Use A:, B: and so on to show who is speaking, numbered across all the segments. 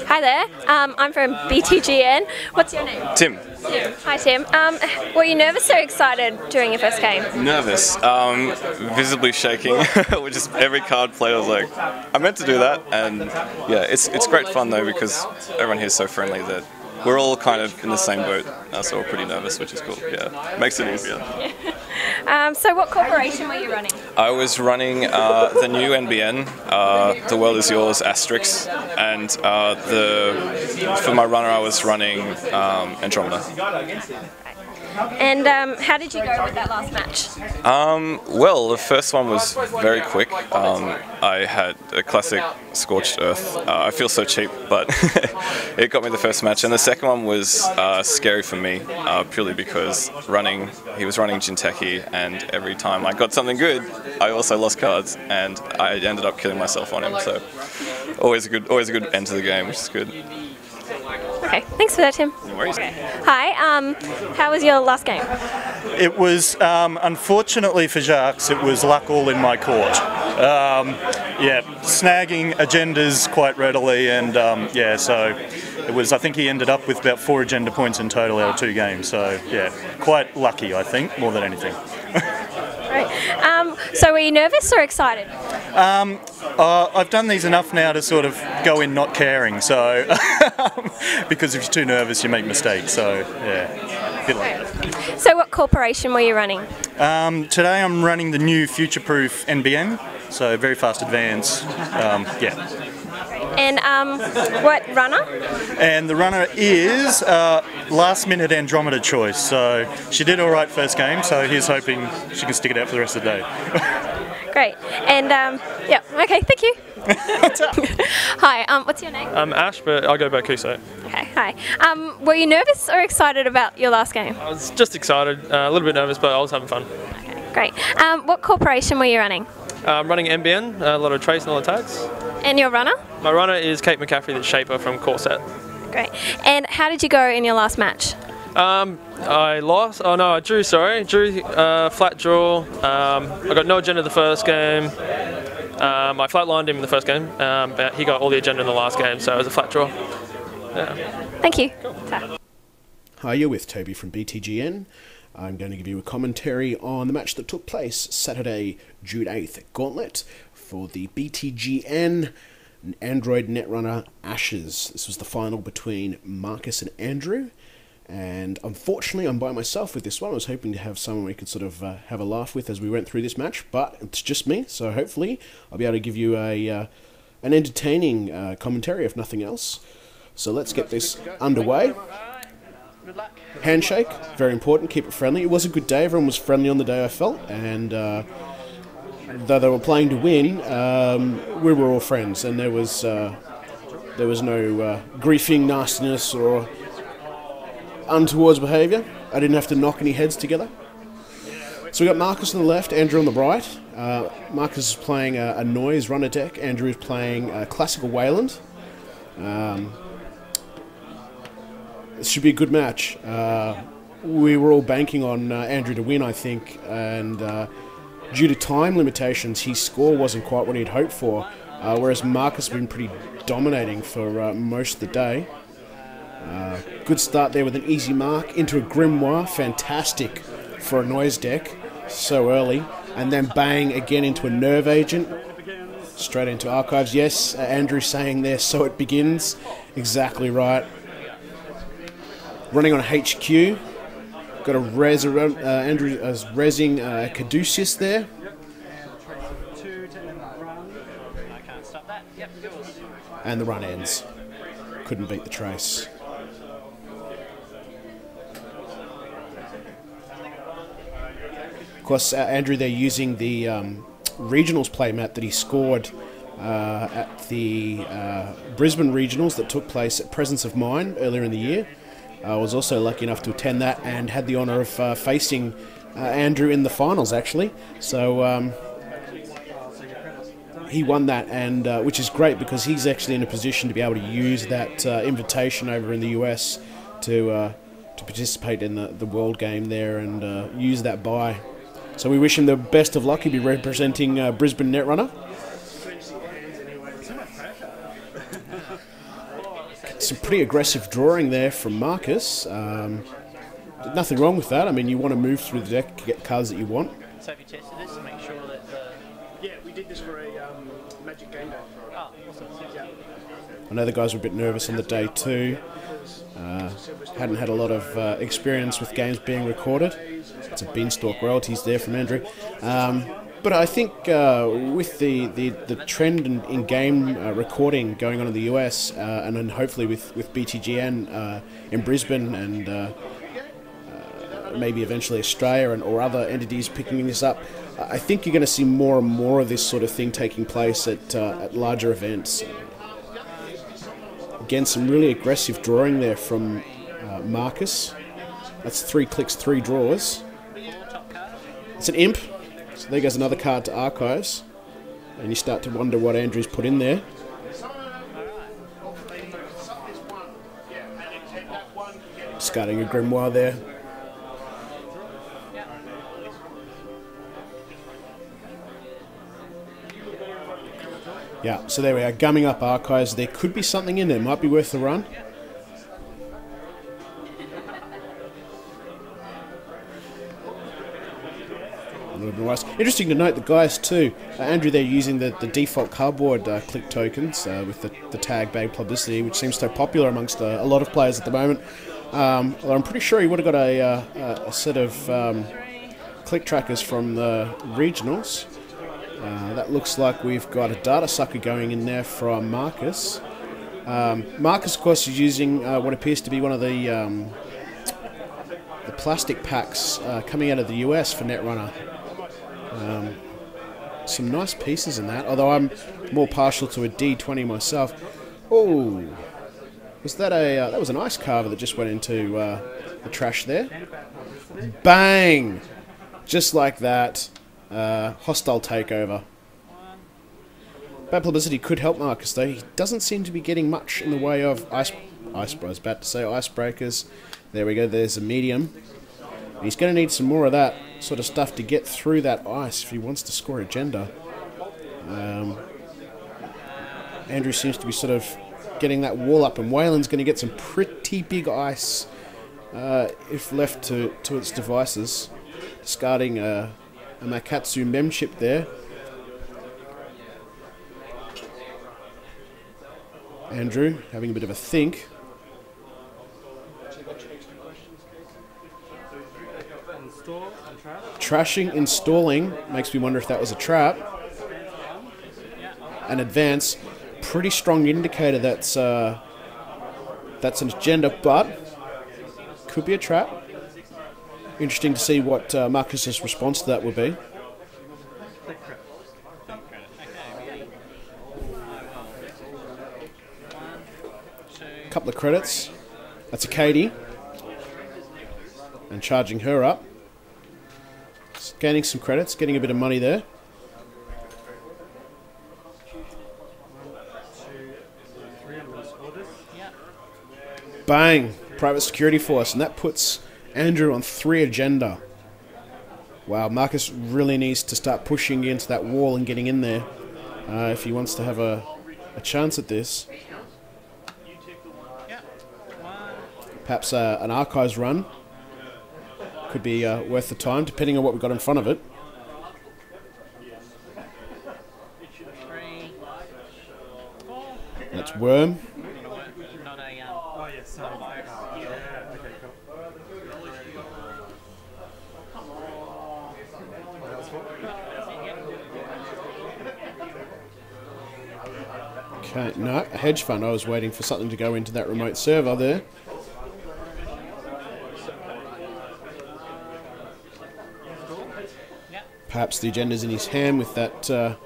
A: Hi there, I'm from BTGN. What's your name?
B: Tim.
A: Tim. Hi Tim. Were you nervous or excited during your first game?
B: Nervous. Visibly shaking. Which is every card play I was like, I meant to do that. And yeah, it's great fun though because everyone here is so friendly that we're all kind of in the same boat, so we're pretty nervous, which is cool. Yeah, makes it easier.
A: So what corporation were you running?
B: I was running the new NBN, The World Is Yours Asterix, and for my runner I was running Andromeda.
A: And how did you go with that last match?
B: Well, the first one was very quick. I had a classic Scorched Earth. I feel so cheap, but it got me the first match. And the second one was scary for me, purely because he was running Jinteki, and every time I got something good, I also lost cards, and I ended up killing myself on him. So always a good end to the game, which is good.
A: Okay, thanks for that, Tim.
B: No worries.
A: Hi, how was your last game?
C: It was, unfortunately for Jacques, it was luck all in my court. Yeah, snagging agendas quite readily, and yeah, so it was, I think he ended up with about 4 agenda points in total out of 2 games, so yeah, quite lucky, I think, more than anything.
A: Right. So were you nervous or excited?
C: I've done these enough now to sort of go in not caring, so because if you're too nervous you make mistakes, so yeah, a bit like that.
A: So what corporation were you running?
C: Today I'm running the new future-proof NBN, so very fast advance, yeah.
A: And what runner?
C: And the runner is last-minute Andromeda choice, so she did all right first game, so he's hoping she can stick it out for the rest of the day.
A: Great. And yeah, okay, thank you. Hi, what's your name?
D: I'm Ash, but I go by Kuso.
A: Okay, hi. Were you nervous or excited about your last game?
D: I was just excited, a little bit nervous, but I was having fun.
A: Okay, great. What corporation were you running?
D: I'm running NBN, a lot of trace and a lot of tags.
A: And your runner?
D: My runner is Kate McCaffrey, the Shaper from Corset.
A: Great. And how did you go in your last match?
D: I lost. Oh no, I drew. Sorry, drew. Flat draw. I got no agenda the first game. I flatlined him in the first game, but he got all the agenda in the last game, so it was a flat draw. Yeah.
A: Thank you.
D: Cool.
E: Hi, you're with Toby from BTGN. I'm going to give you a commentary on the match that took place Saturday, June 8th at Gauntlet for the BTGN Android Netrunner Ashes. This was the final between Marcus and Andrew, and unfortunately I'm by myself with this one. I was hoping to have someone we could sort of have a laugh with as we went through this match, but it's just me, so hopefully I'll be able to give you an entertaining commentary, if nothing else. So let's get this underway. Handshake, very important, keep it friendly. It was a good day, everyone was friendly on the day, I felt, and though they were playing to win, we were all friends, and there was no griefing, nastiness, or untowards behaviour. I didn't have to knock any heads together. So we got Marcus on the left, Andrew on the right. Marcus is playing a noise runner deck, Andrew is playing classical Wayland. It should be a good match. We were all banking on Andrew to win, I think, and due to time limitations, his score wasn't quite what he'd hoped for, whereas Marcus has been pretty dominating for most of the day. Good start there with an easy mark into a Grimoire, fantastic for a noise deck, so early, and then bang again into a Nerve Agent, straight into Archives. Yes, Andrew saying there, so it begins, exactly right. Running on HQ, got a res around, Andrew is resing Caduceus there. And the run ends. Couldn't beat the trace. Of course, Andrew there using the regionals playmat that he scored at the Brisbane regionals that took place at Presence of Mind earlier in the year. I was also lucky enough to attend that and had the honour of facing Andrew in the finals, actually. So he won that, and which is great because he's actually in a position to be able to use that invitation over in the US to participate in the World Game there and use that bye. So we wish him the best of luck. He'll be representing Brisbane Netrunner. some pretty aggressive drawing there from Marcus. Nothing wrong with that. I mean, you want to move through the deck to get cards that you want.
F: So have you tested this to make sure that
G: Yeah, we did this for a Magic Game Day.
F: Oh, awesome. Yeah.
E: I know the guys were a bit nervous on the day too. Hadn't had a lot of experience with games being recorded. It's a beanstalk royalties there from Andrew. But I think with the trend in game recording going on in the US, and then hopefully with BTGN in Brisbane and maybe eventually Australia or other entities picking this up, I think you're going to see more and more of this sort of thing taking place at larger events. Again, some really aggressive drawing there from Marcus. That's 3 clicks, 3 draws. It's an imp. So there goes another card to archives. And you start to wonder what Andrew's put in there. Discarding a grimoire there. Yeah, so there we are, gumming up archives. There could be something in there, might be worth a run. Interesting to note the guys too. Andrew, they're using the default cardboard click tokens with the tag bag publicity, which seems so popular amongst a lot of players at the moment. Although I'm pretty sure he would have got a set of click trackers from the regionals. That looks like we've got a data sucker going in there from Marcus. Marcus, of course, is using what appears to be one of the plastic packs coming out of the US for Netrunner. Some nice pieces in that, although I'm more partial to a D20 myself. Oh, was that that was an ice carver that just went into the trash there? Bang! Just like that. Hostile takeover. Bad publicity could help Marcus though. He doesn't seem to be getting much in the way of icebreakers. There we go, there's a medium. He's going to need some more of that sort of stuff to get through that ice if he wants to score agenda. Andrew seems to be sort of getting that wall up, and Wayland's going to get some pretty big ice if left to its devices. Discarding a Makatsu memship there. Andrew having a bit of a think. Trashing, installing, makes me wonder if that was a trap. An advance, pretty strong indicator that's an agenda, but could be a trap. Interesting to see what Marcus's response to that would be. A couple of credits. That's a Katie. And charging her up. Gaining some credits, getting a bit of money there. Bang! Private security force, and that puts Andrew on 3 agenda. Wow, Marcus really needs to start pushing into that wall and getting in there if he wants to have a chance at this. Perhaps an archives run could be worth the time, depending on what we've got in front of it. That's Worm. Okay, no, a hedge fund. I was waiting for something to go into that remote server there. Perhaps the agenda's in his hand with that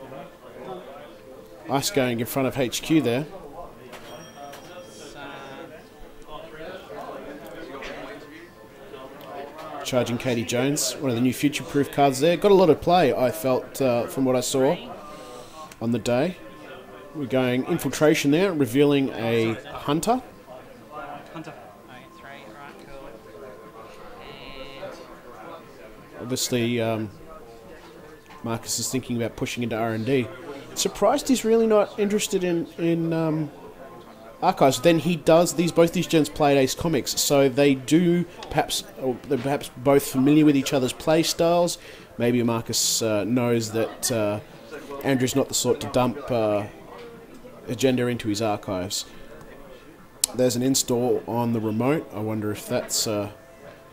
E: ice going in front of HQ there. Charging Katie Jones, one of the new future-proof cards there. Got a lot of play, I felt, from what I saw on the day. We're going infiltration there, revealing a hunter. Obviously, Marcus is thinking about pushing into R&D. Surprised he's really not interested in archives. Then he does both these gens play at Ace Comics, so they do they're perhaps both familiar with each other's play styles. Maybe Marcus knows that Andrew's not the sort to dump agenda into his archives. There's an install on the remote. I wonder if that's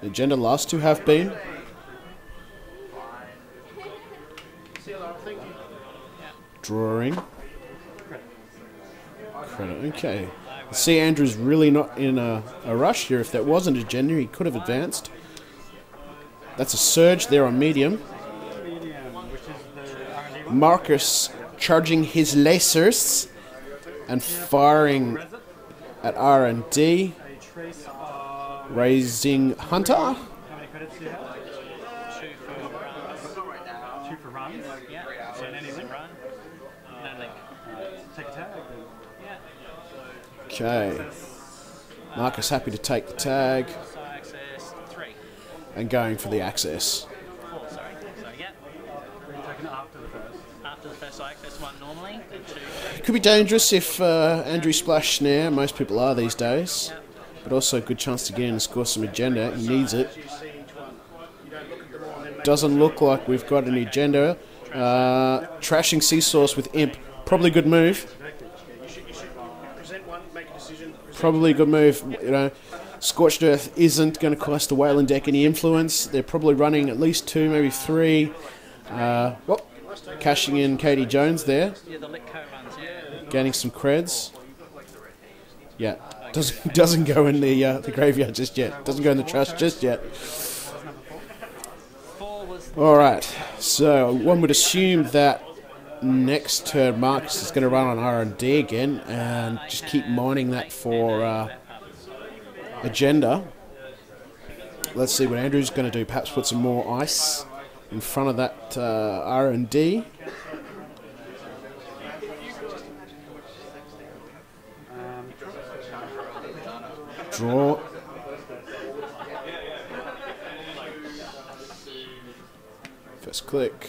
E: agenda. Last two have been. Drawing. Credit. Okay. See, Andrew's really not in a rush here. If that wasn't agenda, he could have advanced. That's a surge there on medium. Marcus charging his lasers and firing at R&D. Raising Hunter.
F: How many credits do you have? 2 for runs. Yeah. So then he's in run. No link. Take a tag. Yeah.
E: Okay. Marcus happy to take the tag.
F: Access 3.
E: And going for the access.
F: 4, sorry. So yeah. Taking it after the first. After the first, so access 1 normally, then 2.
E: It could be dangerous if Andrew splash snare. Most people are these days. But also a good chance to get in and score some agenda. He needs it. Doesn't look like we've got any agenda. Trashing Seasource with Imp. Probably a good move. Probably a good move. You know, Scorched Earth isn't going to cost the Whalen deck any influence. They're probably running at least 2, maybe 3. Cashing in Katie Jones there. Gaining some creds. Yeah. Doesn't go in the graveyard just yet. Doesn't go in the trash just yet. Alright, so one would assume that next turn Marcus is going to run on R&D again and just keep mining that for agenda. Let's see what Andrew's going to do. Perhaps put some more ice in front of that R&D. Draw. First click.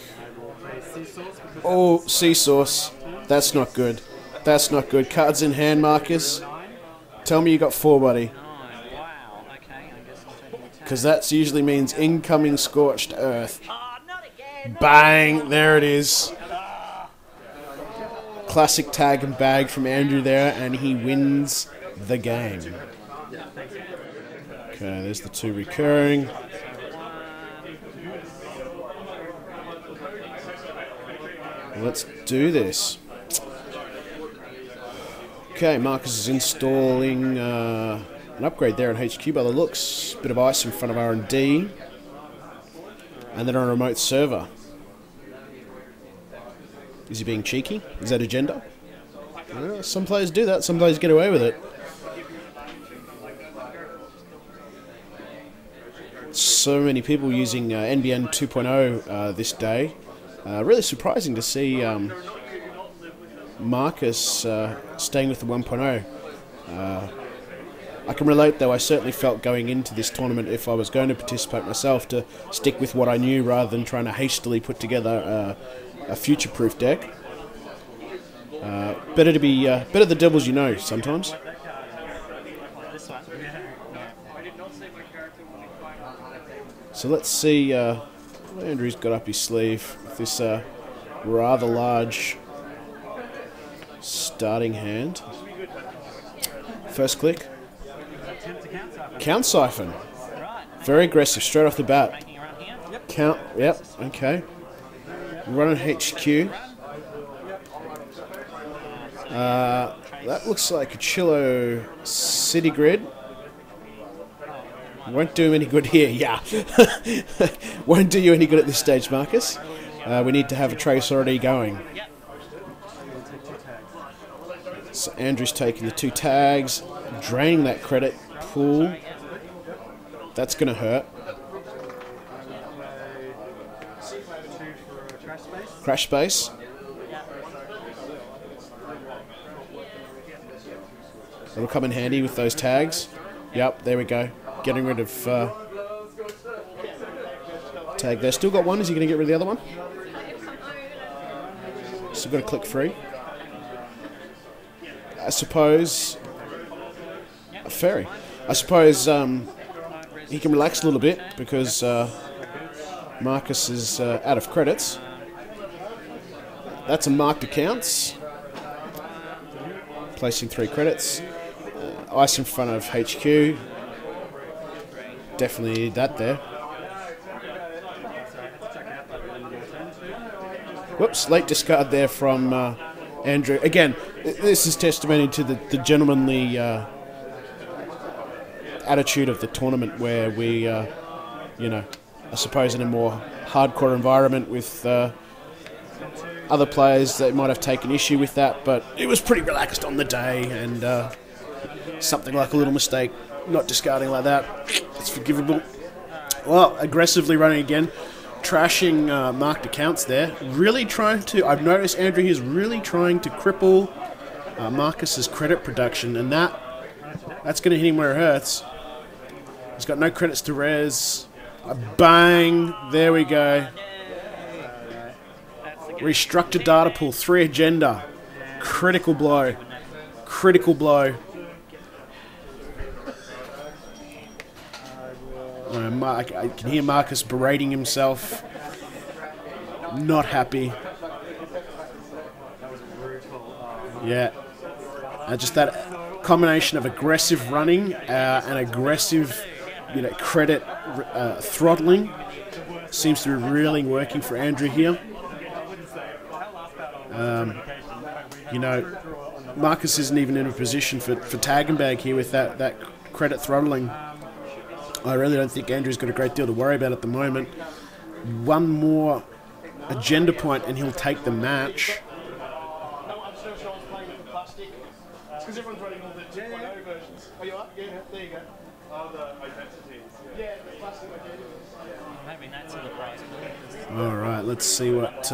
E: Oh, Seasource. That's not good. That's not good. Cards in hand, Marcus. Tell me you got 4, buddy. Because that usually means incoming Scorched Earth. Bang! There it is. Classic tag and bag from Andrew there, and he wins the game. Okay, there's the 2 recurring. Let's do this. Okay, Marcus is installing an upgrade there in HQ by the looks. Bit of ice in front of R&D. And then on a remote server. Is he being cheeky? Is that agenda? Some players do that, some players get away with it. So many people using NBN 2.0 this day. Really surprising to see Marcus staying with the 1.0. I can relate, though. I certainly felt going into this tournament, if I was going to participate myself, to stick with what I knew rather than trying to hastily put together a future-proof deck. Better the devils you know sometimes. So let's see what Andrew's got up his sleeve with this rather large starting hand. First click. Count Siphon. Very aggressive, straight off the bat. Count, yep, okay. Running HQ. That looks like a Chillo City Grid. Won't do him any good here, yeah. Won't do you any good at this stage, Marcus. We need to have a trace already going. So Andrew's taking the 2 tags, draining that credit pool. That's going to hurt. Crash space. That'll come in handy with those tags. Yep, there we go. Getting rid of tag there. Still got one. Is he going to get rid of the other one? Still got to click free. I suppose Ferry. I suppose he can relax a little bit because Marcus is out of credits. That's a marked accounts. Placing 3 credits. Ice in front of HQ. Definitely need that there. Whoops, late discard there from Andrew. Again, this is testimony to the gentlemanly attitude of the tournament, where we, I suppose in a more hardcore environment with other players that might have taken issue with that, but it was pretty relaxed on the day, and something like a little mistake, not discarding like that, it's forgivable. Well, aggressively running again, trashing marked accounts there, really trying to, I've noticed Andrew is really trying to cripple Marcus's credit production, and that's going to hit him where it hurts. He's got no credits to res. A bang, there we go. Restructured data pool, 3 agenda. Critical blow. Critical blow. I can hear Marcus berating himself. Not happy. Yeah. Just that combination of aggressive running and aggressive, credit throttling seems to be really working for Andrew here. Marcus isn't even in a position for tag and bag here with that credit throttling. I really don't think Andrew's got a great deal to worry about at the moment. One more agenda point and he'll take the match.
G: Because everyone's running all the 2.0 versions. Oh, you are? Yeah, there you go. Oh, the identities. Yeah, the plastic identities.
F: Maybe that's the prize.
E: Alright, let's see what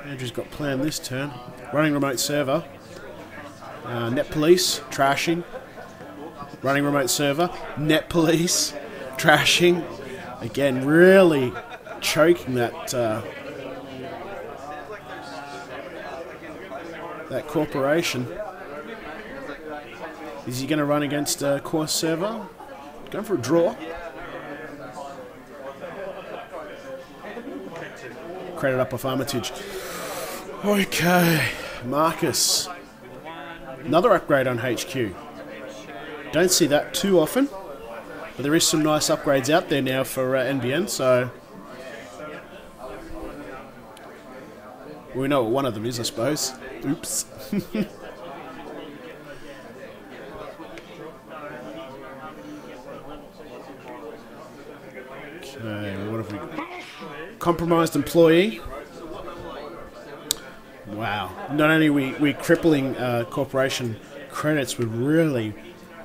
E: Andrew's got planned this turn. Running remote server. Net police, trashing. Running remote server. Net police, trashing. Again, really choking that corporation. Is he going to run against a course server? Going for a draw. Credit up off Armitage. Okay, Marcus. Another upgrade on HQ. Don't see that too often, but there is some nice upgrades out there now for NBN, so we know what one of them is, I suppose. Oops. Okay, what have we got? Compromised employee. Wow. Not only are we crippling corporation credits, we're really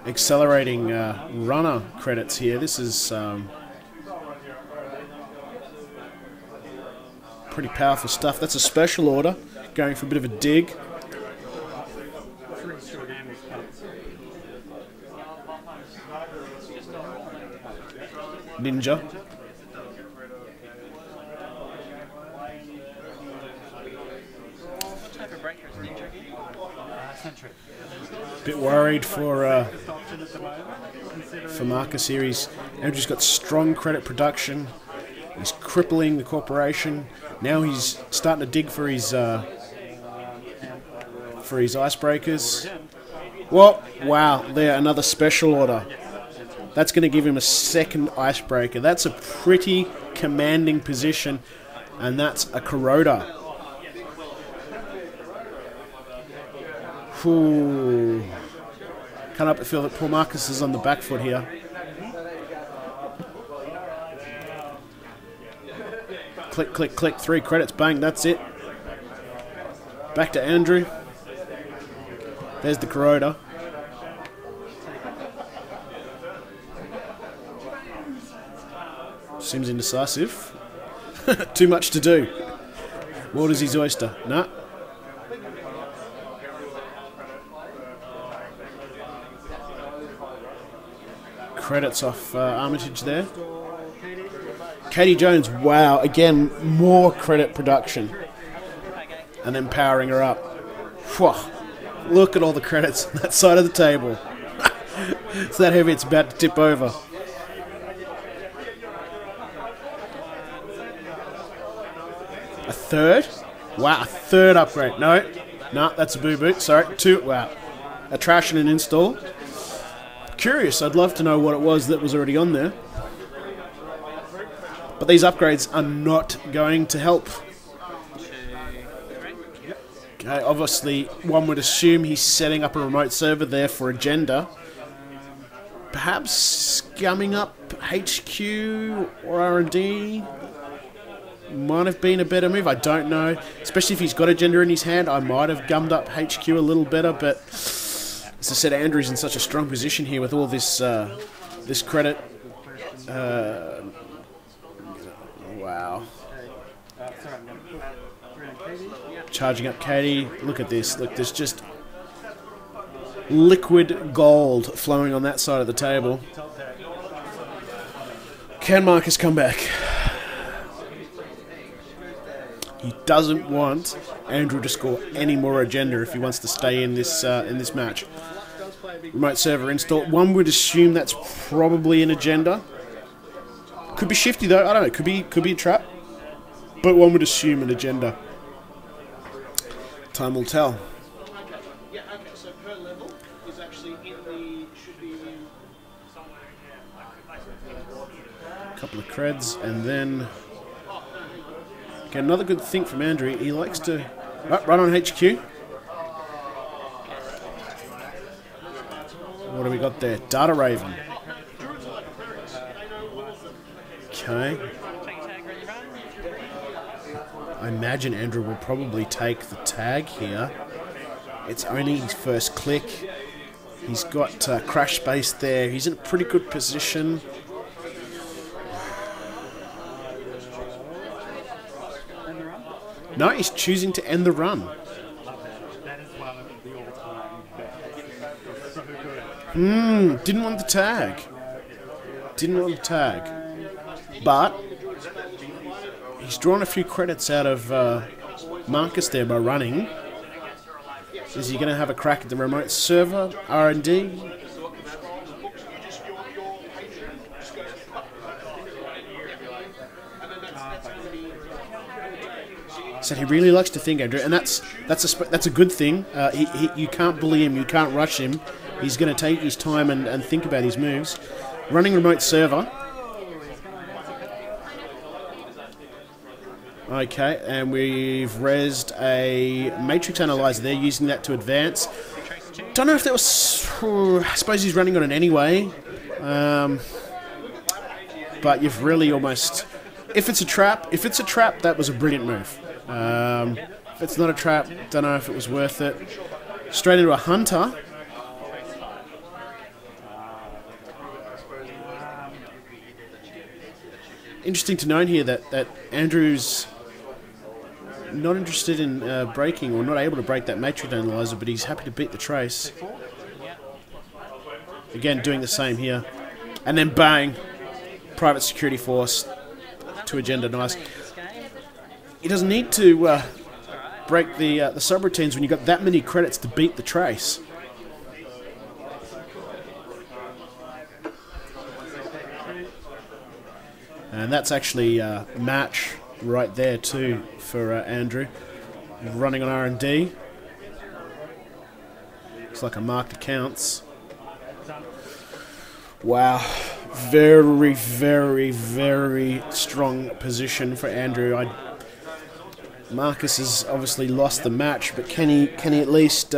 E: accelerating runner credits here. This is pretty powerful stuff. That's a special order, going for a bit of a dig. Ninja. Bit worried for Marcus here. Andrew's got strong credit production. He's crippling the corporation. Now he's starting to dig for his icebreakers. Well, wow, there, another special order. That's going to give him a second icebreaker. That's a pretty commanding position, and that's a corroder. Ooh. Can't help but feel that poor Marcus is on the back foot here. Click, click, click, 3 credits, bang, that's it. Back to Andrew. There's the corroder. Seems indecisive. Too much to do. Water's his oyster. Nah. Credits off Armitage there. Katie Jones, wow, again, more credit production. And then powering her up. Whew. Look at all the credits on that side of the table. It's that heavy, it's about to tip over. A third? Wow, a third upgrade. No, that's a boo-boo. Sorry, 2. Wow. A trash and an install. Curious, I'd love to know what it was that was already on there. But these upgrades are not going to help. Okay, obviously, one would assume he's setting up a remote server there for agenda. Perhaps scumming up HQ or R&D might have been a better move. I don't know. Especially if he's got agenda in his hand, I might have gummed up HQ a little better. But as I said, Andrew's in such a strong position here with all this this credit. Wow. Charging up Katie. Look at this. Look, there's just liquid gold flowing on that side of the table. Can Marcus come back? He doesn't want Andrew to score any more agenda if he wants to stay in this match. Remote server install. One would assume that's probably an agenda. Could be shifty though. I don't know. Could be a trap. But one would assume an agenda. Time will tell.
G: Yeah, okay, so per level is actually in the, should be
E: A couple of creds, and then okay, another good thing from Andrew. He likes to run on HQ. What do we got there? Data Raven. Okay. I imagine Andrew will probably take the tag here. It's only his first click. He's got crash space there. He's in a pretty good position. No, he's choosing to end the run. Didn't want the tag. Didn't want the tag. But he's drawn a few credits out of Marcus there by running. Is he going to have a crack at the remote server? R&D? So he really likes to think, Andrew, and that's a good thing. You can't bully him, you can't rush him. He's going to take his time and think about his moves. Running remote server. Okay, and we've rezzed a matrix analyzer there, using that to advance. Don't know if that was... I suppose he's running on it anyway. But you've really almost... If it's a trap, that was a brilliant move. If it's not a trap, don't know if it was worth it. Straight into a hunter. Interesting to note here that Andrew's not interested in breaking, or not able to break that matrix analyzer, but he's happy to beat the trace. Again, doing the same here. And then bang! Private security force to agenda, nice. He doesn't need to break the subroutines when you've got that many credits to beat the trace. And that's actually a match right there too for Andrew. Running on R&D. Looks like a marked accounts. Wow. Very, very, very strong position for Andrew. Marcus has obviously lost the match, but can he at least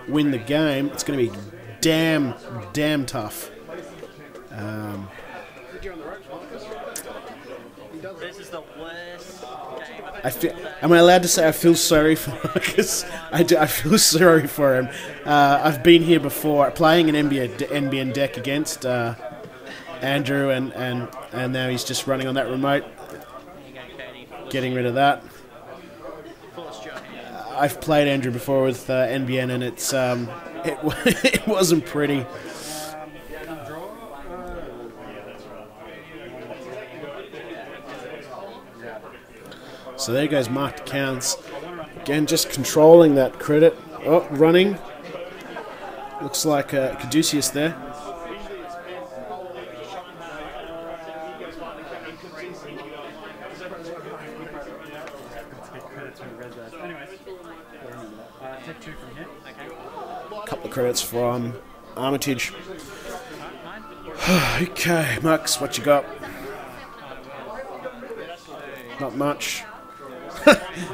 E: win the game? It's going to be damn tough.
F: This is the worst game.
E: Am I allowed to say I feel sorry for Marcus? I feel sorry for him. I've been here before playing an NBN deck against Andrew, and now he's just running on that remote, getting rid of that. I've played Andrew before with NBN, and it's it wasn't pretty. So there goes marked accounts. Again, just controlling that credit. Oh, running. Looks like Caduceus there. Couple of credits from Armitage. Okay, Max, what you got? Not much.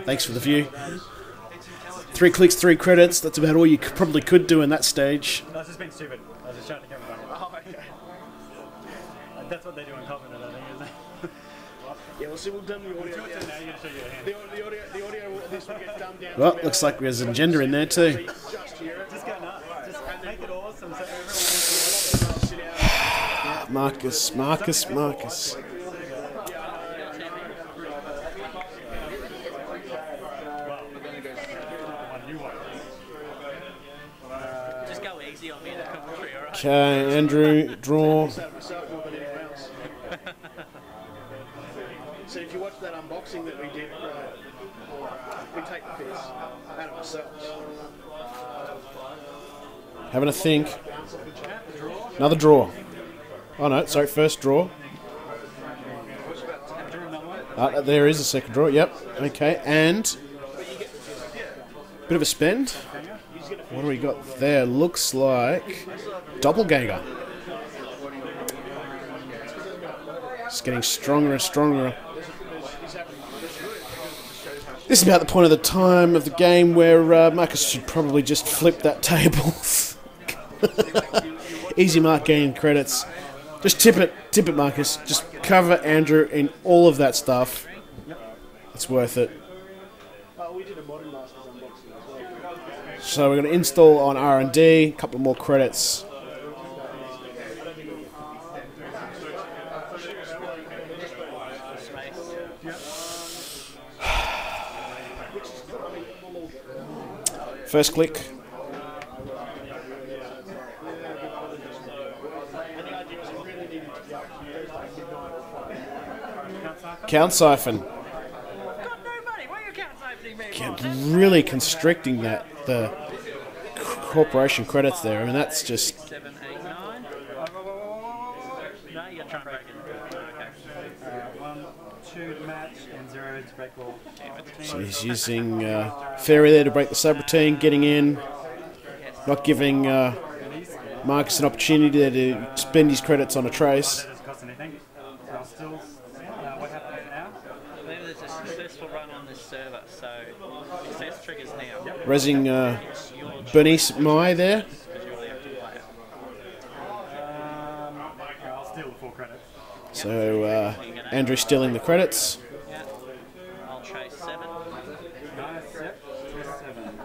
E: Thanks for the view. 3 clicks, 3 credits. That's about all you probably could do in that stage.
F: I was just being stupid. I was just trying to get everybody. Oh, okay. That's what they do in Covenant, I think, isn't it?
G: Yeah, well, see, we've done the audio.
F: Now you're going to show your hand.
G: The audio, this will get dumbed down.
E: Well, looks like there's an agenda in there too.
G: Just hear it.
F: Just go nuts. Just make it awesome so everyone wants to sit down.
E: Marcus.
F: Just go easy on me in the commentary, alright?
E: Okay, Andrew, draw.
G: So if you watch that unboxing that we did, we take the piss out of ourselves.
E: Having a think. Another draw. Oh no, sorry, first draw. There is a second draw, yep. Okay, and bit of a spend. What do we got there? Looks like Doppelganger. It's getting stronger and stronger. This is about the point of the time of the game where Marcus should probably just flip that table. Easy mark gaining credits. Just tip it, Marcus. Just cover Andrew in all of that stuff. It's worth it.
G: We did a Modern Masters unboxing as well.
E: So we're going to install on R&D. A couple more credits. First click. Count siphon. Really constricting the corporation credits there. I mean, that's just.
F: 7, 8, 9. No, you got to try and break it. Okay. 1, 2 to match, and 0 to break all.
E: So he's using Fairy there to break the subroutine, getting in, not giving Marcus an opportunity there to spend his credits on a trace.
F: That doesn't cost anything. So I'll still. What happens now?
H: Maybe there's a successful run on this server, so success triggers now.
E: Resing Bernice Mai there.
F: I'll steal the 4 credits.
E: So Andrew stealing the credits.
H: I'll trace 7.
F: Nice, yep. 7.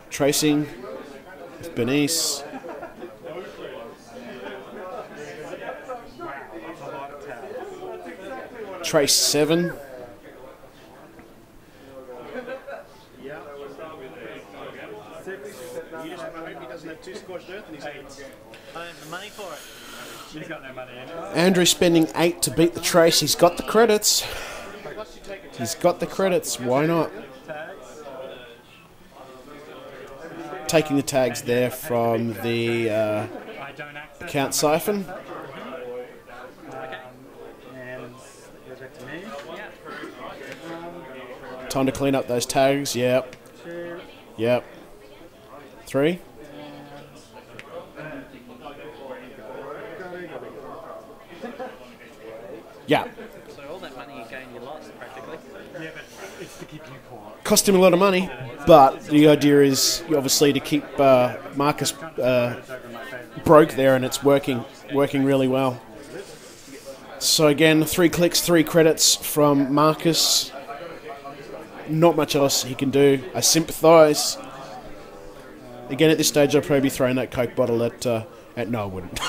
E: Tracing with Bernice. Trace 7.
G: You just hope he doesn't have 2 scorched earth in his hands.
H: I have the money for it.
F: He's got no money in.
E: Andrew spending 8 to beat the trace. He's got the credits. He's got the credits. Why not? Taking the tags there from the account siphon.
F: And goes back to me.
E: Time to clean up those tags. Yep. Yep. 3. Yeah.
H: So all that money you gained, you lost practically.
F: Yeah, but it's to keep you poor.
E: Cost him a lot of money, but the idea is obviously to keep Marcus broke there, and it's working really well. So again, 3 clicks, 3 credits from Marcus. Not much else he can do. I sympathise. Again, at this stage, I'll probably be throwing that Coke bottle at no, I wouldn't.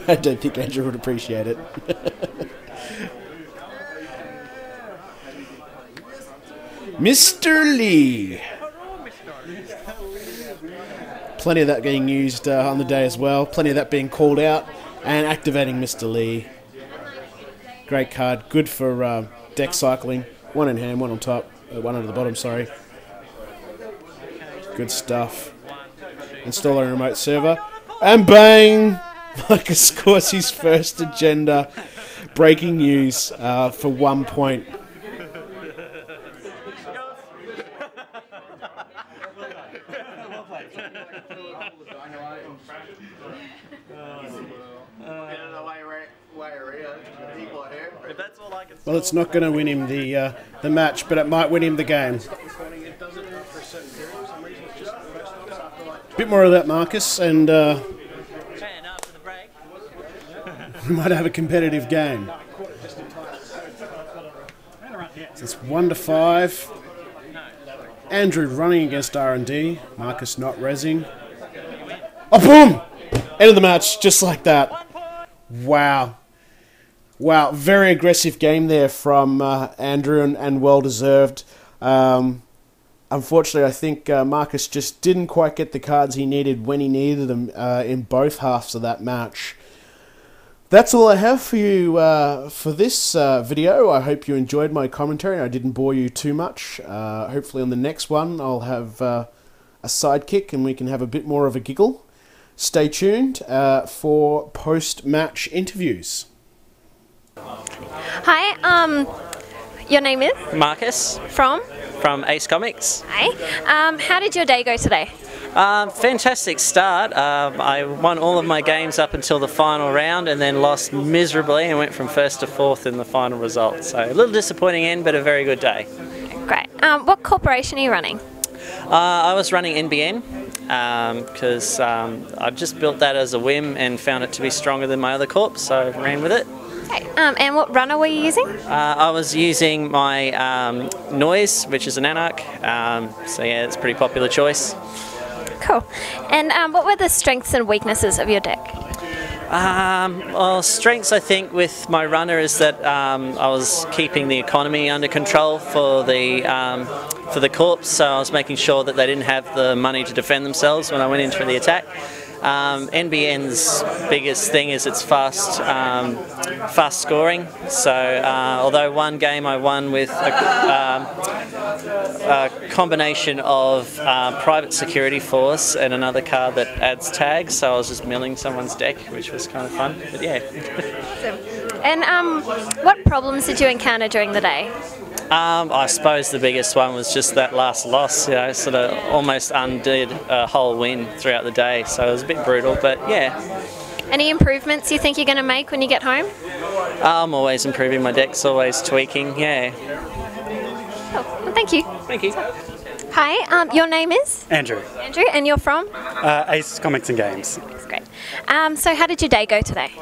E: I don't think Andrew would appreciate it. Mr. Lee. Plenty of that being used on the day as well. Plenty of that being called out and activating Mr. Lee. Great card. Good for deck cycling. 1 in hand, 1 on top. 1 under the bottom, sorry. Good stuff. install a remote server, and bang! Marcus scores his first agenda. Breaking news for 1 point. Well, it's not going to win him the match, but it might win him the game. Bit more of that, Marcus, and we might have a competitive game. So it's 1-5. Andrew running against R&D. Marcus not rezzing. Oh, boom! End of the match, just like that. Wow. Wow, very aggressive game there from Andrew, and well-deserved. Unfortunately, I think Marcus just didn't quite get the cards he needed when he needed them in both halves of that match. That's all I have for you for this video. I hope you enjoyed my commentary and I didn't bore you too much. Hopefully on the next one I'll have a sidekick and we can have a bit more of a giggle. Stay tuned for post-match interviews.
A: Hi, your name is?
H: Marcus
A: From
H: Ace Comics.
A: Hi. How did your day go today?
H: Fantastic start. I won all of my games up until the final round and then lost miserably and went from first to fourth in the final result. So a little disappointing end, but a very good day.
A: Great. What corporation are you running?
H: I was running NBN because I just built that as a whim and found it to be stronger than my other corps, so I ran with it.
A: Okay. And what runner were you using?
H: I was using my Noise, which is an Anarch, so yeah, it's a pretty popular choice.
A: Cool. And what were the strengths and weaknesses of your deck?
H: Well, strengths I think with my runner is that I was keeping the economy under control for the corps, so I was making sure that they didn't have the money to defend themselves when I went in for the attack. NBN's biggest thing is its fast scoring. So although one game I won with a combination of private security force and another card that adds tags, so I was just milling someone's deck, which was kind of fun. But yeah.
A: And what problems did you encounter during the day?
H: I suppose the biggest one was just that last loss, you know, sort of almost undid a whole win throughout the day, so it was a bit brutal, but yeah.
A: Any improvements you think you're going to make when you get home?
H: I'm always improving my decks, always tweaking, yeah.
A: Oh, well, thank you.
H: Thank you.
A: Hi, your name is?
F: Andrew.
A: Andrew, and you're from?
F: Ace Comics and Games.
A: That's great. So how did your day go today?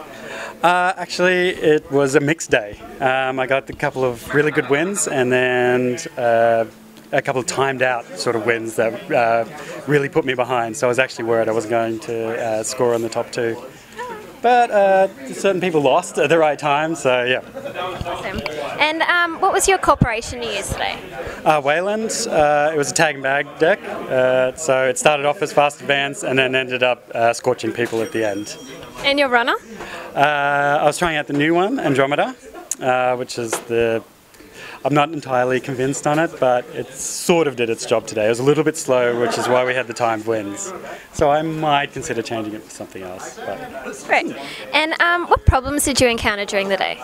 F: Actually, it was a mixed day. I got a couple of really good wins and then a couple of timed out sort of wins that really put me behind. So I was actually worried I wasn't going to score on the top two. But certain people lost at the right time, so yeah.
A: Awesome. And what was your corporation you used today?
F: Wayland, it was a tag and bag deck. So it started off as fast advance and then ended up scorching people at the end.
A: And your runner?
F: I was trying out the new one, Andromeda, which is the... I'm not entirely convinced on it, but it sort of did its job today. It was a little bit slow, which is why we had the timed wins. So I might consider changing it for something else. But.
A: Great. And what problems did you encounter during the day?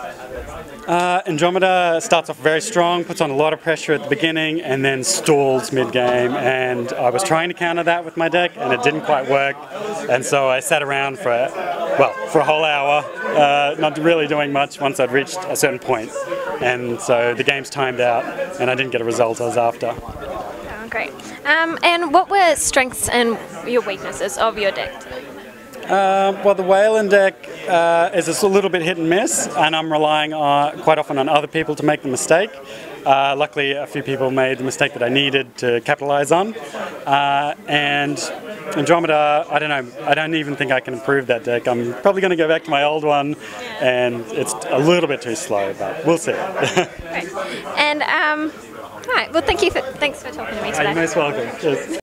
F: Andromeda starts off very strong, puts on a lot of pressure at the beginning, and then stalls mid-game. And I was trying to counter that with my deck, and it didn't quite work. And so I sat around for a whole hour, not really doing much once I'd reached a certain point. And so the game's timed out, and I didn't get a result I was after.
A: Oh, great. And what were strengths and your weaknesses of your deck today?
F: Well, the Wayland deck is a little bit hit and miss, and I'm relying quite often on other people to make the mistake. Luckily, a few people made the mistake that I needed to capitalize on. And Andromeda, I don't know, I don't even think I can improve that deck. I'm probably going to go back to my old one, and it's a little bit too slow, but we'll see.
A: Great. And, all right, well, thanks for talking to me today.
F: You're most welcome. Cheers.